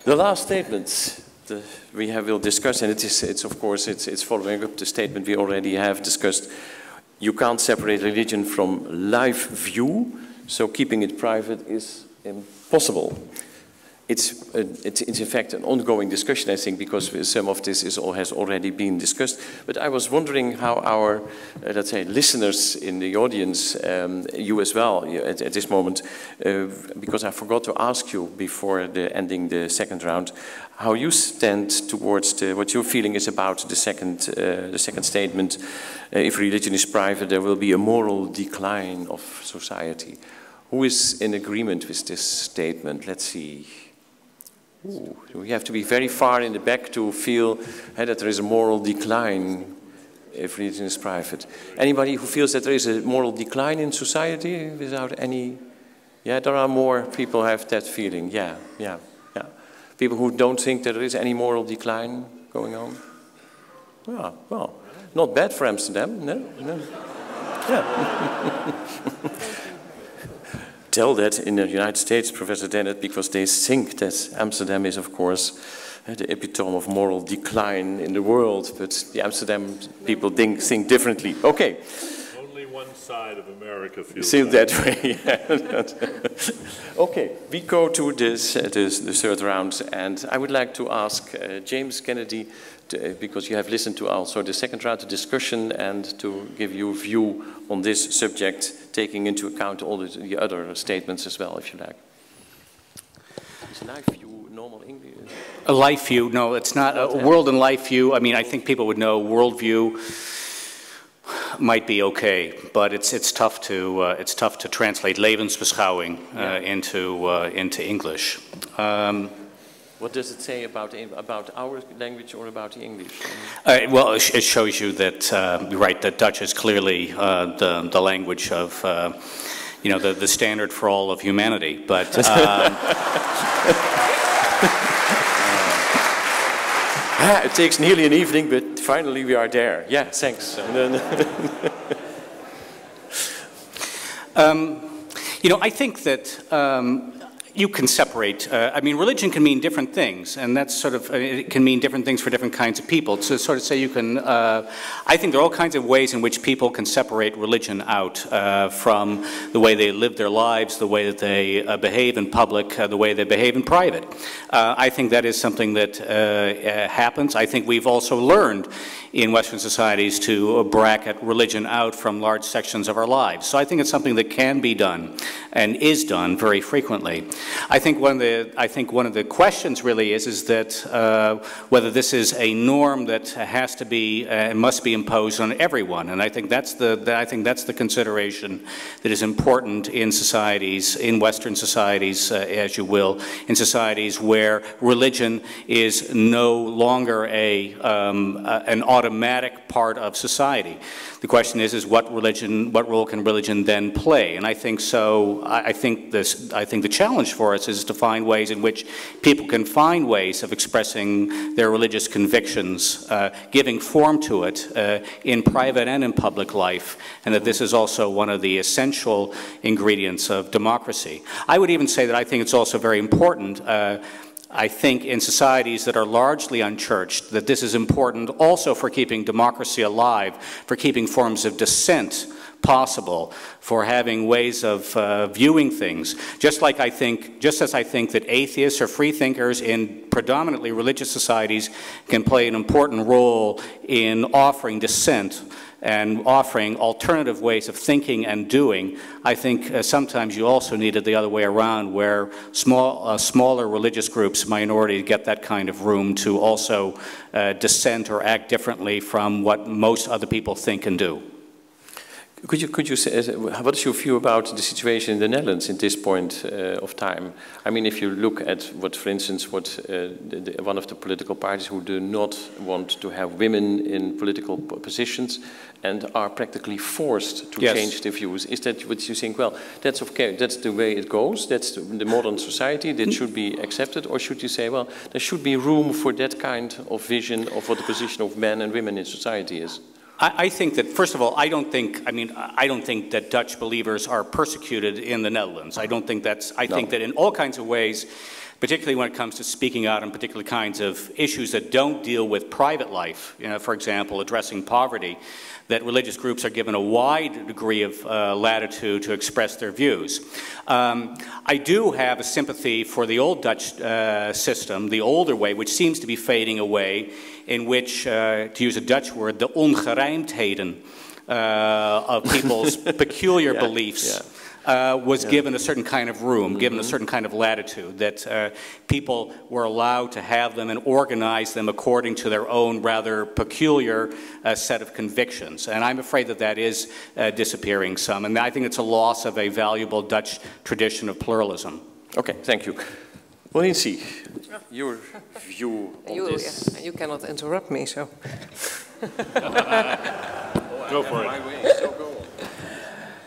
The last statement we'll discuss, and it's of course it's following up the statement we already have discussed. You can't separate religion from life view, so keeping it private is impossible. It's in fact an ongoing discussion, I think, because some of this has already been discussed. But I was wondering how our, let's say, listeners in the audience, you as well, at this moment, because I forgot to ask you before ending the second round, how you stand towards what your feeling is about the second statement. If religion is private, there will be a moral decline of society. Who is in agreement with this statement? Let's see. Ooh, we have to be very far in the back to feel that there is a moral decline if religion is private. Anybody who feels that there is a moral decline in society without any... Yeah, there are more people who have that feeling. Yeah. People who don't think that there is any moral decline going on. Yeah, well, not bad for Amsterdam, no? Yeah. Tell that in the United States, Professor Dennett, because they think that Amsterdam is, of course, the epitome of moral decline in the world, but the Amsterdam people think differently. Okay. Only one side of America feels that way. Okay, we go to the third round, and I would like to ask James Kennedy, because you have listened to also the second round of discussion, and to give you a view on this subject, taking into account all the other statements as well, if you like. Is life view normal English? A life view? No, it's not. A world and life view, I mean, I think people would know worldview might be okay, but it's tough to translate Levensbeschouwing into English. What does it say about our language or about the English? Well, it shows you that you're right, that Dutch is clearly the language of the standard for all of humanity. But it takes nearly an evening, but finally we are there. Yeah, thanks. I think that you can separate, I mean, religion can mean different things, and that's sort of, it can mean different things for different kinds of people. To sort of say you can, I think there are all kinds of ways in which people can separate religion out from the way they live their lives, the way that they behave in public, the way they behave in private. I think that is something that happens. I think we've also learned in Western societies to bracket religion out from large sections of our lives. So I think it's something that can be done and is done very frequently. I think one of the questions really is that whether this is a norm that has to be and must be imposed on everyone, and I think that's the consideration that is important in societies, in Western societies, as you will, in societies where religion is no longer an automatic part of society. The question is what role can religion then play? And I think so. I think the challenge for us is to find ways in which people can find ways of expressing their religious convictions, giving form to it in private and in public life, and that this is also one of the essential ingredients of democracy. I would even say that I think it's also very important. I think in societies that are largely unchurched, that this is important also for keeping democracy alive, for keeping forms of dissent possible, for having ways of viewing things. Just as I think that atheists or freethinkers in predominantly religious societies can play an important role in offering dissent and offering alternative ways of thinking and doing, I think sometimes you also need it the other way around, where smaller religious groups, minorities, get that kind of room to also dissent or act differently from what most other people think and do. Could you say, what is your view about the situation in the Netherlands at this point of time? I mean, if you look at what, for instance, one of the political parties who do not want to have women in political positions and are practically forced to change their views, is that what you think, well, that's okay, that's the way it goes, that's the modern society, that should be accepted, or should you say, well, there should be room for that kind of vision of what the position of men and women in society is? I think that, first of all, I don't think that Dutch believers are persecuted in the Netherlands. I don't think that's, I think that in all kinds of ways, particularly when it comes to speaking out on particular kinds of issues that don't deal with private life, for example, addressing poverty, that religious groups are given a wide degree of latitude to express their views. I do have a sympathy for the old Dutch system, the older way, which seems to be fading away, in which, to use a Dutch word, the ongerijmdheden of people's peculiar beliefs was given a certain kind of room, given a certain kind of latitude, that people were allowed to have them and organize them according to their own rather peculiar set of convictions. And I'm afraid that that is disappearing some, and I think it's a loss of a valuable Dutch tradition of pluralism. Okay, thank you. Lindsay, your view on this? You cannot interrupt me, so. Go for it. So go on.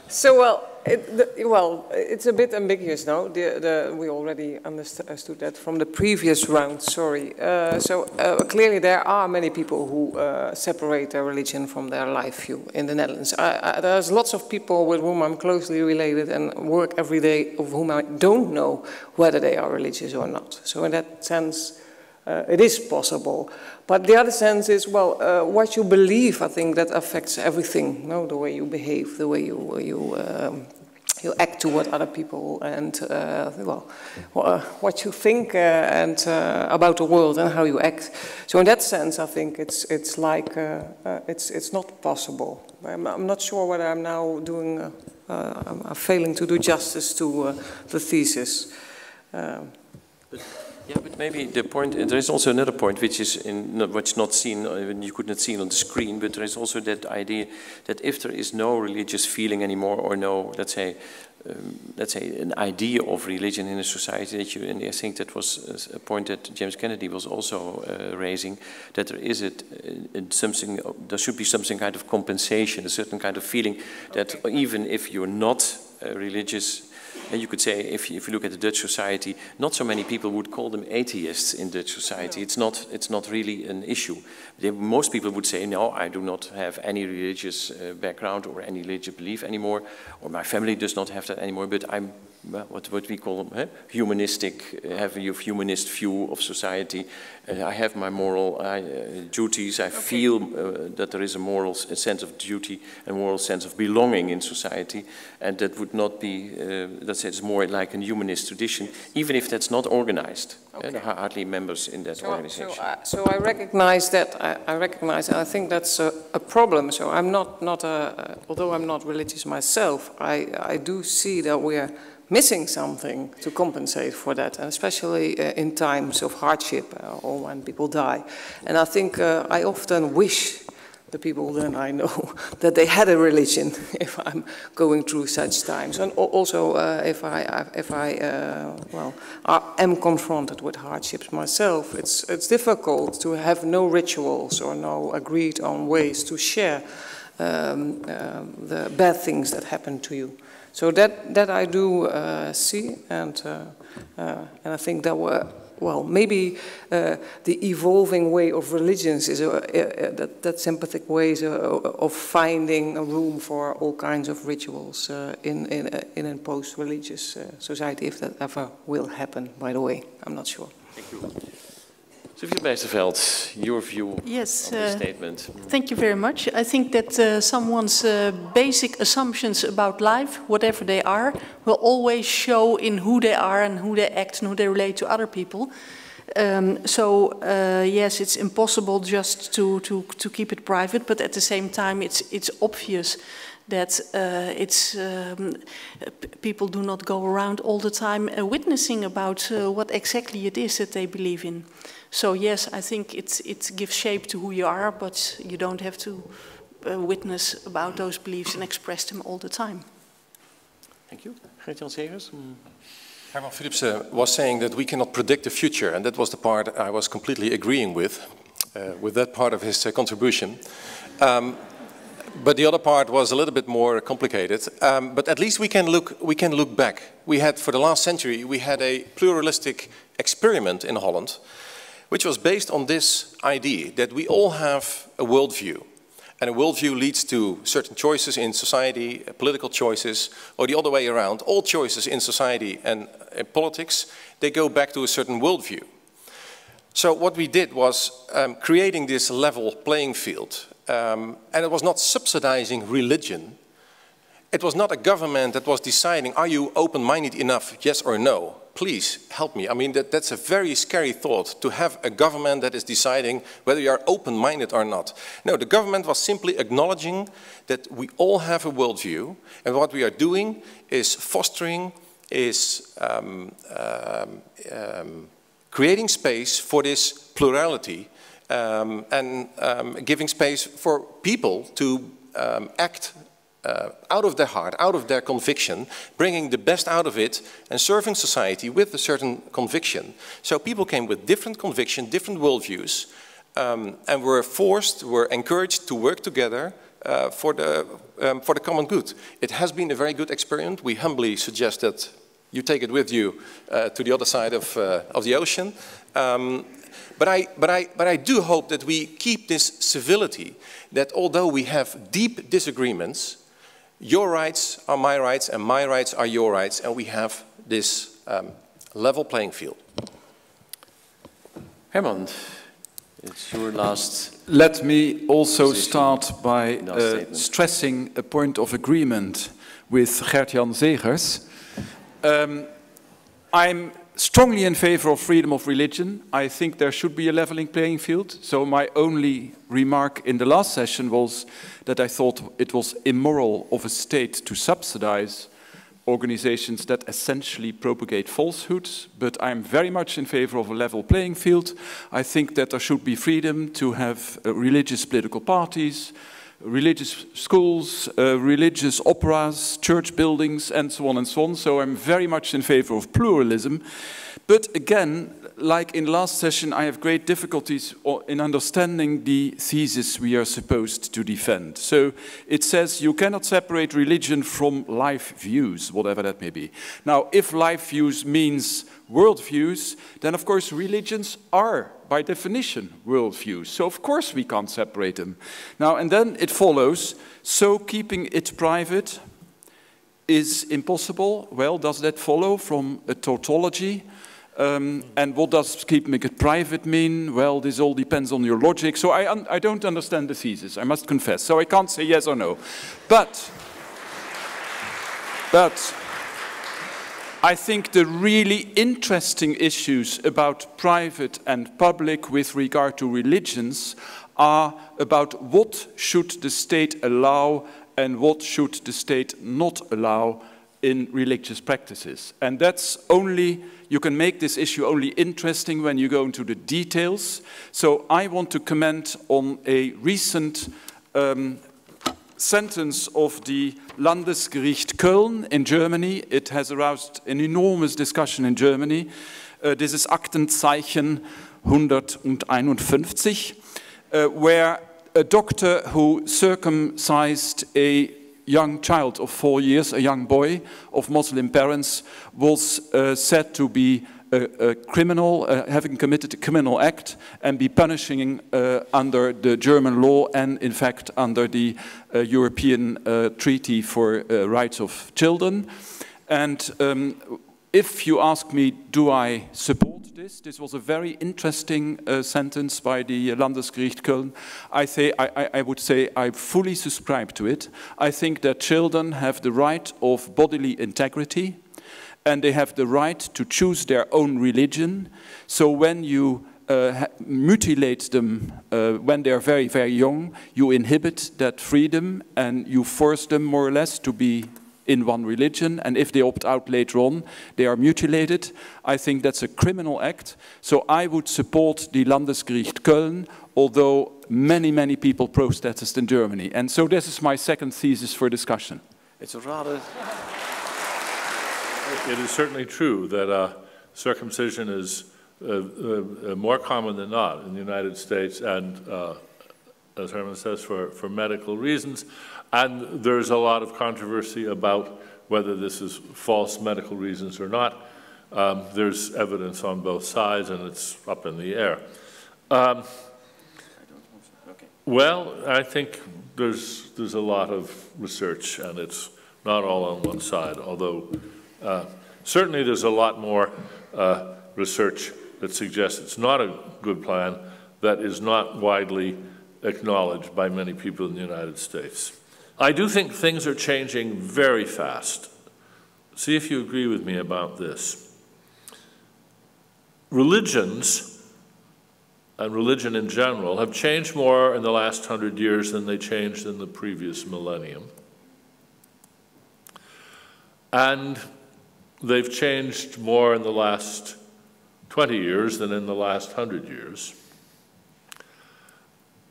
So, well, it's a bit ambiguous now. We already understood that from the previous round, sorry. Clearly there are many people who separate their religion from their life view in the Netherlands. There's lots of people with whom I'm closely related and work every day, of whom I don't know whether they are religious or not. So in that sense, it is possible. But the other sense is, well, what you believe, I think that affects everything. You know, the way you behave, the way you act toward other people, and what you think and about the world and how you act. So in that sense, I think it's like it's not possible. I'm not sure whether I'm now doing I'm failing to do justice to the thesis. Yeah, but maybe the point, there is also another point which is not seen, you could not see it on the screen, but there is also that idea that if there is no religious feeling anymore, or no, let's say an idea of religion in a society, that and I think that was a point that James Kennedy was also raising, that there is there should be something kind of compensation, a certain kind of feeling that even if you're not religious. And you could say, if you look at the Dutch society, not so many people would call them atheists in Dutch society. It's not really an issue. Most people would say, no, I do not have any religious background or any religious belief anymore, or my family does not have that anymore, but I'm what we call humanistic, have a humanist view of society. I have my moral duties. I feel that there is a moral sense of duty and moral sense of belonging in society, and that would not be, let's say, it's more like a humanist tradition, even if that's not organized. Okay. There are hardly members in that organization. So I recognize that. I recognize, and I think that's a problem. So I'm not although I'm not religious myself, I do see that we're missing something to compensate for that, and especially in times of hardship or when people die. And I think I often wish the people that I know that they had a religion if I'm going through such times, and also if I am confronted with hardships myself. It's difficult to have no rituals or no agreed on ways to share the bad things that happen to you. So that I do see, and I think that maybe the evolving way of religions is that sympathetic ways of finding a room for all kinds of rituals in a post-religious society, if that ever will happen. By the way, I'm not sure. Thank you. Sophie Bijsterveld, your view on this statement. Thank you very much. I think that someone's basic assumptions about life, whatever they are, will always show in who they are and who they act and who they relate to other people. Yes, it's impossible just to keep it private, but at the same time it's obvious that people do not go around all the time witnessing about what exactly it is that they believe in. So yes, I think it gives shape to who you are, but you don't have to witness about those beliefs and express them all the time. Thank you. Gert-Jan Segers? Herman Philipsen was saying that we cannot predict the future, and that was the part I was completely agreeing with that part of his contribution. But the other part was a little bit more complicated. But at least we can look back. We had, for the last century, we had a pluralistic experiment in Holland, which was based on this idea that we all have a worldview. And a worldview leads to certain choices in society, political choices, or the other way around. All choices in society and politics, they go back to a certain worldview. So what we did was creating this level playing field. And it was not subsidizing religion. It was not a government that was deciding, are you open-minded enough, yes or no? Please help me. I mean, that's a very scary thought, to have a government that is deciding whether you are open-minded or not. No, the government was simply acknowledging that we all have a worldview, and what we are doing is fostering, is creating space for this plurality and giving space for people to act out of their heart, out of their conviction, bringing the best out of it and serving society with a certain conviction. So people came with different conviction, different worldviews, and were encouraged to work together for the common good. It has been a very good experiment. We humbly suggest that you take it with you to the other side of the ocean. But I do hope that we keep this civility, that although we have deep disagreements, your rights are my rights and my rights are your rights, and we have this level playing field. Herman, it's your last. Let me also position. start by stressing a point of agreement with Gert-Jan Zegers. I'm strongly in favor of freedom of religion. I think there should be a leveling playing field. So my only remark in the last session was that I thought it was immoral of a state to subsidize organizations that essentially propagate falsehoods, but I'm very much in favor of a level playing field. I think that there should be freedom to have religious political parties, religious schools, religious operas, church buildings, and so on and so on. So I'm very much in favor of pluralism. But again, like in last session, I have great difficulties in understanding the thesis we are supposed to defend. So it says you cannot separate religion from life views, whatever that may be. Now, if life views means worldviews, then of course religions are, by definition, worldviews. So of course we can't separate them. Now, and then it follows, so keeping it private is impossible. Well, does that follow from a tautology? And what does keeping it private mean? Well, this all depends on your logic. So I don't understand the thesis, I must confess. So I can't say yes or no. But I think the really interesting issues about private and public with regard to religions are about what should the state allow and what should the state not allow in religious practices. And that's only, you can make this issue only interesting when you go into the details. So I want to comment on a recent sentence of the Landesgericht Köln in Germany. It has aroused an enormous discussion in Germany. This is Aktenzeichen 151, where a doctor who circumcised a young child of 4 years, a young boy of Muslim parents, was said to be a criminal, having committed a criminal act and be punishing under the German law and in fact under the European Treaty for Rights of Children. And if you ask me, do I support this? This was a very interesting sentence by the Landesgericht Köln. I would say I fully subscribe to it. I think that children have the right of bodily integrity and they have the right to choose their own religion. So when you mutilate them when they are very, very young, you inhibit that freedom and you force them more or less to be in one religion, and if they opt out later on, they are mutilated. I think that's a criminal act. So I would support the Landesgericht Köln, although many, many people protested in Germany. And so this is my second thesis for discussion. It's a rather... It is certainly true that circumcision is more common than not in the United States, and as Herman says, for medical reasons. And there's a lot of controversy about whether this is false medical reasons or not. There's evidence on both sides, and it's up in the air. Well, I think there's a lot of research, and it's not all on one side, although certainly there's a lot more research that suggests it's not a good plan that is not widely acknowledged by many people in the United States. I do think things are changing very fast. See if you agree with me about this. Religions, and religion in general, have changed more in the last 100 years than they changed in the previous millennium. And they've changed more in the last 20 years than in the last 100 years.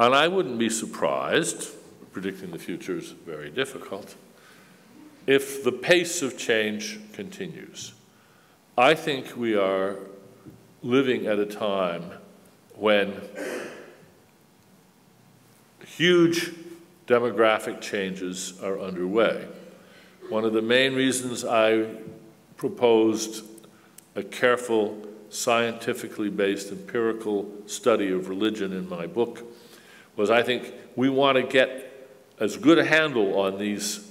And I wouldn't be surprised, predicting the future is very difficult, if the pace of change continues. I think we are living at a time when huge demographic changes are underway. One of the main reasons I proposed a careful, scientifically based, empirical study of religion in my book was I think we want to get as good a handle on these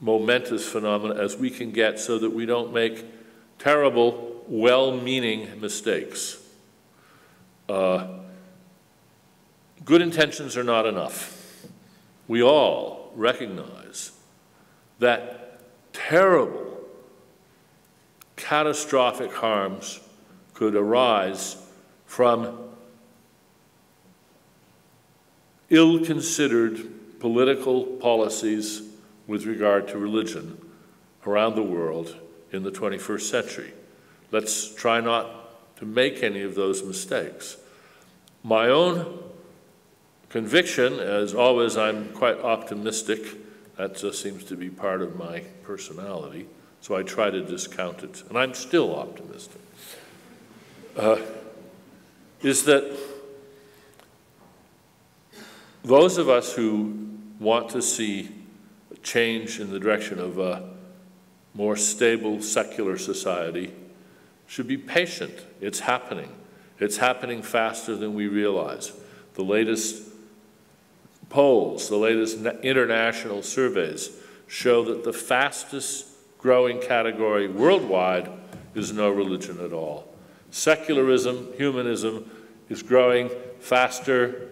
momentous phenomena as we can get so that we don't make terrible, well-meaning mistakes. Good intentions are not enough. We all recognize that terrible, catastrophic harms could arise from ill-considered political policies with regard to religion around the world in the 21st century. Let's try not to make any of those mistakes. My own conviction, as always, I'm quite optimistic. That just seems to be part of my personality, so I try to discount it, and I'm still optimistic, is that those of us who want to see a change in the direction of a more stable, secular society should be patient. It's happening. It's happening faster than we realize. The latest polls, the latest international surveys show that the fastest growing category worldwide is no religion at all. Secularism, humanism, is growing faster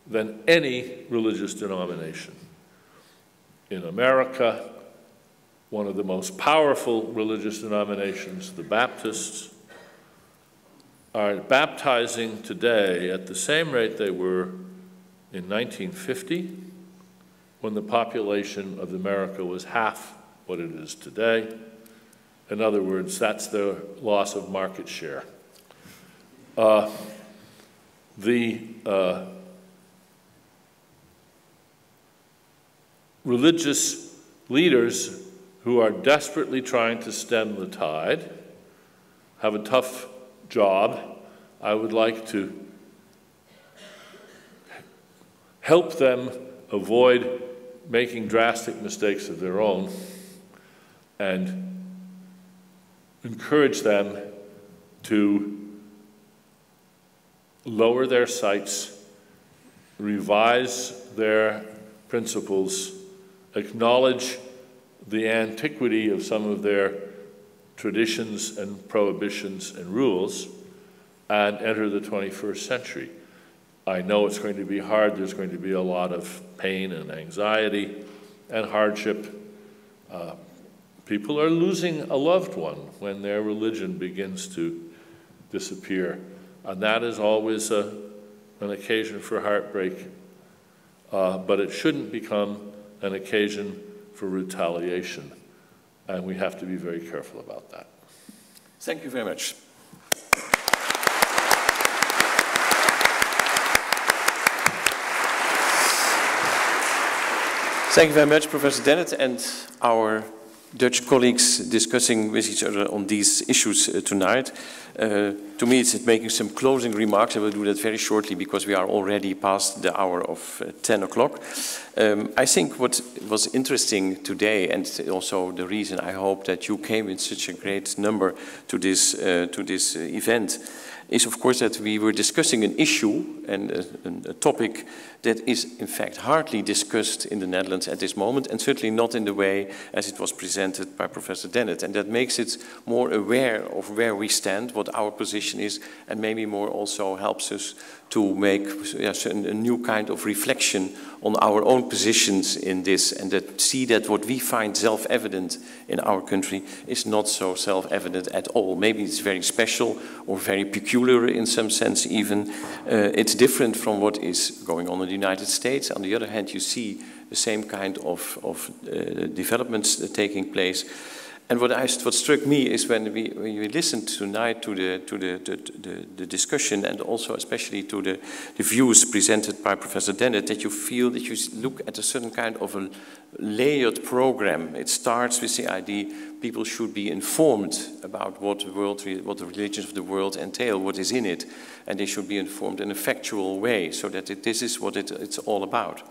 than any religious denomination. In America, one of the most powerful religious denominations, the Baptists, are baptizing today at the same rate they were in 1950, when the population of America was half what it is today. In other words, that's the loss of market share. Religious leaders who are desperately trying to stem the tide have a tough job. I would like to help them avoid making drastic mistakes of their own and encourage them to lower their sights, revise their principles, acknowledge the antiquity of some of their traditions and prohibitions and rules, and enter the 21st century. I know it's going to be hard. There's going to be a lot of pain and anxiety and hardship. People are losing a loved one when their religion begins to disappear, and that is always an occasion for heartbreak, but it shouldn't become an occasion for retaliation, and we have to be very careful about that. Thank you very much. Thank you very much, Professor Dennett, and our Dutch colleagues discussing with each other on these issues tonight. To me, it's making some closing remarks. I will do that very shortly because we are already past the hour of 10 o'clock. I think what was interesting today, and also the reason I hope that you came in such a great number to this event, is of course that we were discussing an issue and a topic that is in fact hardly discussed in the Netherlands at this moment, and certainly not in the way as it was presented by Professor Dennett. And that makes it more aware of where we stand, what our position is, and maybe more also helps us to make a new kind of reflection on our own positions in this, and that see that what we find self-evident in our country is not so self-evident at all. Maybe it's very special or very peculiar in some sense even. It's different from what is going on in the United States. On the other hand, you see the same kind of developments taking place. And what struck me is when we listened tonight to the discussion, and also especially to the views presented by Professor Dennett, that you feel that you look at a certain kind of a layered program. It starts with the idea people should be informed about what the religions of the world entail, what is in it, and they should be informed in a factual way, so that this is what it's all about.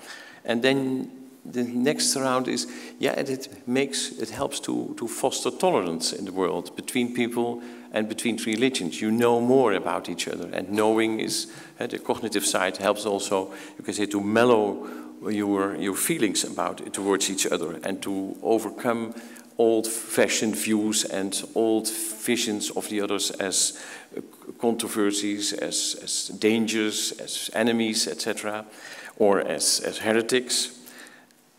And then the next round is, it helps to foster tolerance in the world between people and between religions. You know more about each other, and knowing is, the cognitive side helps also, you can say, to mellow your feelings towards each other, and to overcome old-fashioned views and old visions of the others as controversies, as dangers, as enemies, etc., or as heretics.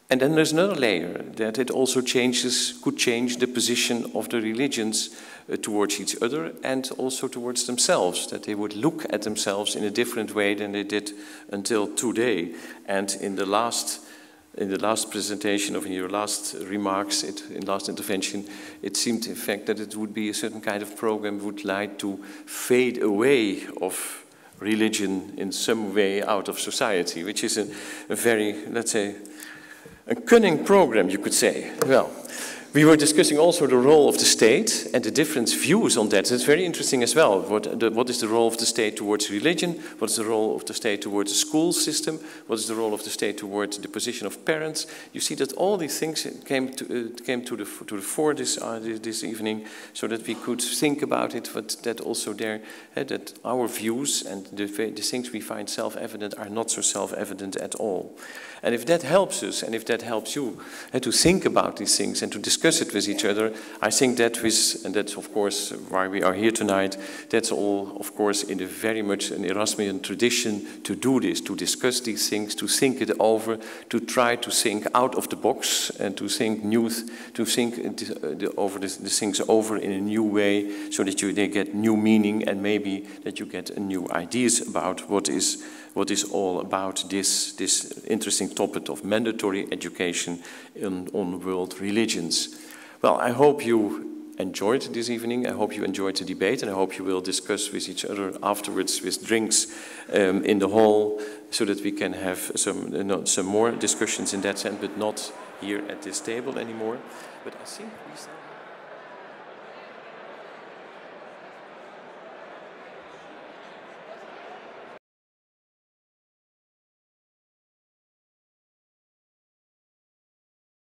And then there's another layer, that it also could change the position of the religions towards each other and also towards themselves, that they would look at themselves in a different way than they did until today. And in the last presentation, of your last remarks, last intervention, it seemed in fact that it would be a certain kind of program would like to fade away of religion in some way out of society, which is a very, let's say, a cunning program, you could say. Well, we were discussing also the role of the state and the different views on that. It's very interesting as well. What is the role of the state towards religion? What is the role of the state towards the school system? What is the role of the state towards the position of parents? You see that all these things came to the fore this evening, so that we could think about it. But that also that our views and the things we find self-evident are not so self-evident at all. And if that helps us, and if that helps you to think about these things and to discuss it with each other, I think that and that's of course why we are here tonight, that's all of course in very much an Erasmian tradition to do this, to discuss these things, to think it over, to try to think out of the box and to think over the things over in a new way, so that they get new meaning, and maybe that you get new ideas about what is all about this interesting topic of mandatory education on world religions. Well, I hope you enjoyed this evening. I hope you enjoyed the debate, and I hope you will discuss with each other afterwards with drinks in the hall, so that we can have some more discussions in that sense, but not here at this table anymore. But I think we